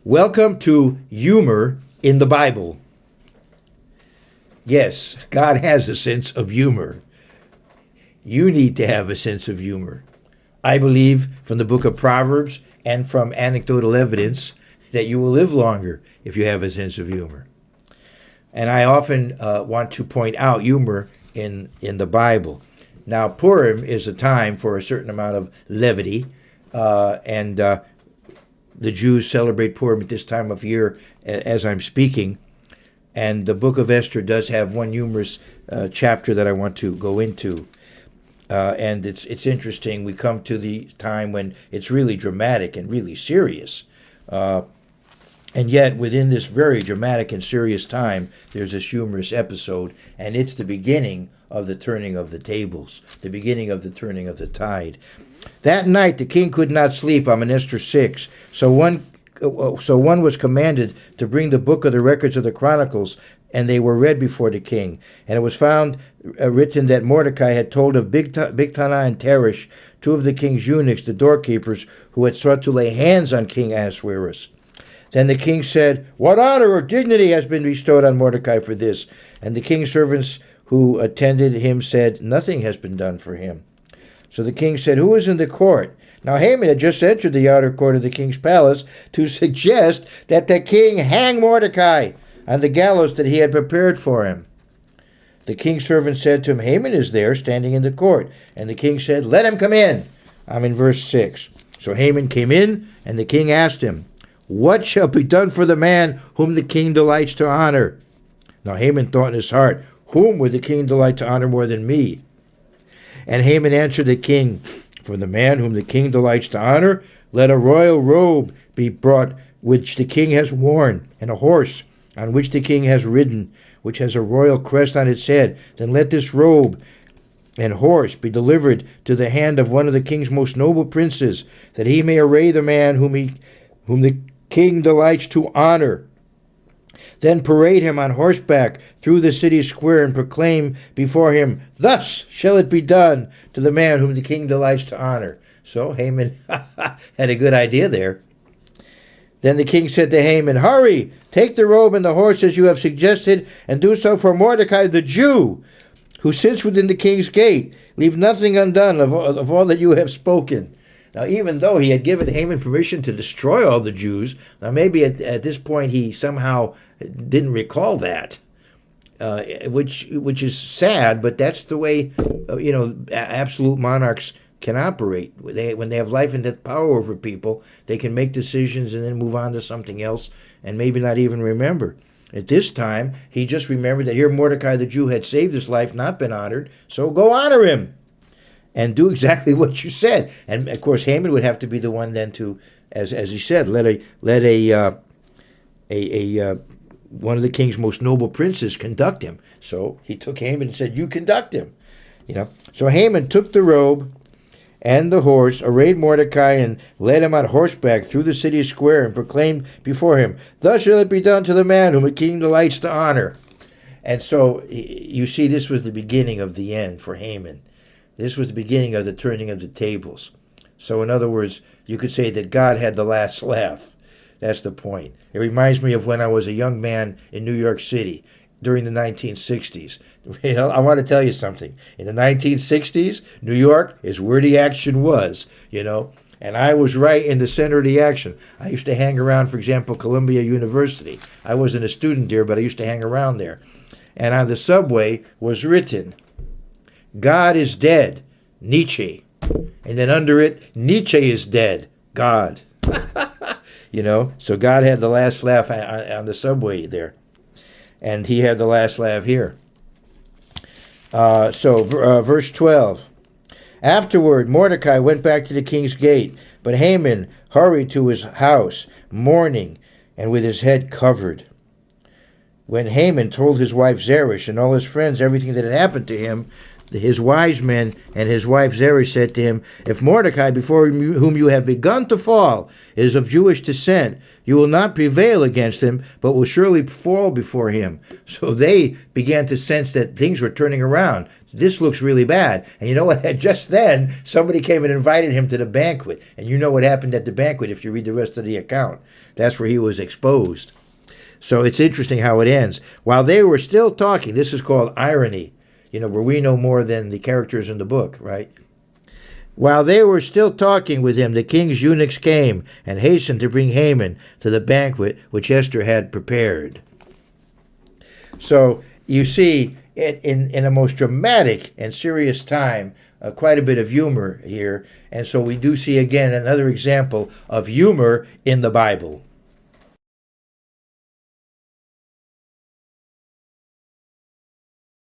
Welcome to Humor in the Bible. Yes, God has a sense of humor. You need to have a sense of humor. I believe from the book of Proverbs and from anecdotal evidence that you will live longer if you have a sense of humor. And I often want to point out humor in the Bible. Now, Purim is a time for a certain amount of levity, and the Jews celebrate Purim at this time of year as I'm speaking. And the book of Esther does have one humorous chapter that I want to go into. And it's interesting. We come to the time when it's really dramatic and really serious. And yet, within this very dramatic and serious time, there's this humorous episode, and it's the beginning of the turning of the tables, the beginning of the turning of the tide. That night the king could not sleep. I'm in Esther 6. So one was commanded to bring the book of the records of the Chronicles, and they were read before the king. And it was found written that Mordecai had told of Bigthana and Teresh, two of the king's eunuchs, the doorkeepers, who had sought to lay hands on King Ahasuerus. Then the king said, "What honor or dignity has been bestowed on Mordecai for this?" And the king's servants who attended him said, "Nothing has been done for him." So the king said, "Who is in the court?" Now Haman had just entered the outer court of the king's palace to suggest that the king hang Mordecai on the gallows that he had prepared for him. The king's servant said to him, "Haman is there, standing in the court." And the king said, "Let him come in." I'm in verse 6. So Haman came in, and the king asked him, "What shall be done for the man whom the king delights to honor?" Now Haman thought in his heart, "Whom would the king delight to honor more than me?" And Haman answered the king, "For the man whom the king delights to honor, let a royal robe be brought which the king has worn, and a horse on which the king has ridden, which has a royal crest on its head. Then let this robe and horse be delivered to the hand of one of the king's most noble princes, that he may array the man whom the king delights to honor. Then parade him on horseback through the city square and proclaim before him, 'Thus shall it be done to the man whom the king delights to honor.'" So Haman had a good idea there. Then the king said to Haman, "Hurry, take the robe and the horse as you have suggested, and do so for Mordecai the Jew, who sits within the king's gate. Leave nothing undone of all that you have spoken." Now, even though he had given Haman permission to destroy all the Jews, now maybe at this point he somehow didn't recall that, which is sad, but that's the way absolute monarchs can operate. When they have life and death power over people, they can make decisions and then move on to something else and maybe not even remember. At this time, he just remembered that here Mordecai the Jew had saved his life, not been honored, so go honor him and do exactly what you said. And of course, Haman would have to be the one then to, as he said, let one of the king's most noble princes conduct him. So he took Haman and said, "You conduct him." So Haman took the robe and the horse, arrayed Mordecai, and led him on horseback through the city square, and proclaimed before him, "Thus shall it be done to the man whom the king delights to honor." And so you see, this was the beginning of the end for Haman. This was the beginning of the turning of the tables. So in other words, you could say that God had the last laugh. That's the point. It reminds me of when I was a young man in New York City during the 1960s. I want to tell you something. In the 1960s, New York is where the action was, and I was right in the center of the action. I used to hang around, for example, Columbia University. I wasn't a student there, but I used to hang around there. And on the subway was written, "God is dead, Nietzsche." And then under it, "Nietzsche is dead, God." So God had the last laugh on the subway there. And he had the last laugh here. Verse 12. Afterward, Mordecai went back to the king's gate, but Haman hurried to his house, mourning and with his head covered. When Haman told his wife Zeresh and all his friends everything that had happened to him, his wise men and his wife Zeresh said to him, "If Mordecai, before whom you have begun to fall, is of Jewish descent, you will not prevail against him, but will surely fall before him." So they began to sense that things were turning around. This looks really bad. And you know what? Just then, somebody came and invited him to the banquet. And you know what happened at the banquet if you read the rest of the account. That's where he was exposed. So it's interesting how it ends. While they were still talking, this is called irony, where we know more than the characters in the book, right? While they were still talking with him, the king's eunuchs came and hastened to bring Haman to the banquet which Esther had prepared. So you see, in a most dramatic and serious time, quite a bit of humor here. And so we do see again another example of humor in the Bible.